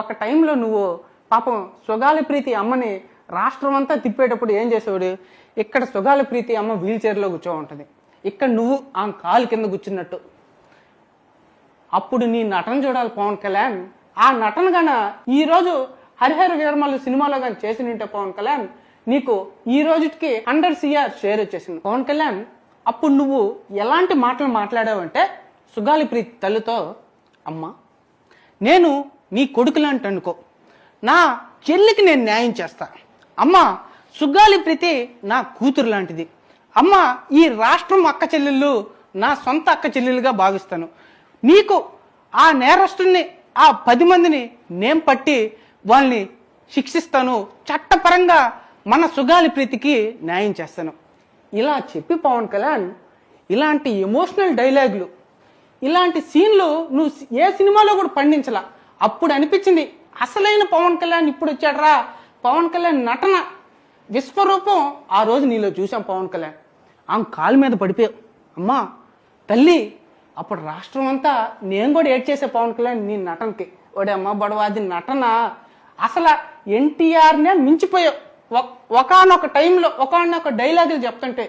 ఒక టైంలో నువ్వు పాపం సుగాలి ప్రీతి అమ్మని రాష్ట్రం అంతా తిప్పేటప్పుడు ఏం చేసేవాడు? ఇక్కడ సుగాలి ప్రీతి అమ్మ వీల్ చైర్లో కూర్చో ఉంటుంది, ఇక్కడ నువ్వు ఆమె కాలు కింద కూర్చున్నట్టు. అప్పుడు నీ నటన చూడాలి పవన్ కళ్యాణ్. ఆ నటన గన ఈరోజు హరిహర వీరమల్లు సినిమాలో కానీ చేసి ఉంటే పవన్ కళ్యాణ్ నీకు ఈ రోజుకి 100 CR షేర్ వచ్చేసింది. పవన్ కళ్యాణ్ అప్పుడు నువ్వు ఎలాంటి మాటలు మాట్లాడావంటే సుగాలి ప్రీతి తల్లితో, అమ్మ నేను నీ కొడుకు లాంటి అనుకో, నా చెల్లికి నేను న్యాయం చేస్తా. అమ్మ సుగాలి ప్రీతి నా కూతురు లాంటిది. అమ్మ ఈ రాష్ట్రం అక్క చెల్లెళ్ళు నా సొంత అక్క చెల్లెలుగా భావిస్తాను. నీకు ఆ నేరస్తుల్ని ఆ 10 మందిని నేను పట్టి వాళ్ళని శిక్షిస్తాను, చట్టపరంగా మన సుగాలి ప్రీతికి న్యాయం చేస్తాను. ఇలా చెప్పి పవన్ కళ్యాణ్ ఇలాంటి ఎమోషనల్ డైలాగులు, ఇలాంటి సీన్లు నువ్వు ఏ సినిమాలో కూడా పండించలా. అప్పుడు అనిపించింది అసలైన పవన్ కళ్యాణ్ ఇప్పుడు వచ్చాడరా. పవన్ కళ్యాణ్ నటన విశ్వరూపం ఆ రోజు నీలో చూసాం. పవన్ కళ్యాణ్ ఆమె కాలు మీద పడిపోయావు, అమ్మా తల్లి. అప్పుడు రాష్ట్రం అంతా నేను కూడా ఏడ్ చేసే పవన్ కళ్యాణ్ నీ నటనకి. ఓడే అమ్మ బడవాది నటన అసలు ఎన్టీఆర్నే మించిపోయావు. ఒకానొక టైంలో ఒకానొక డైలాగులు చెప్తుంటే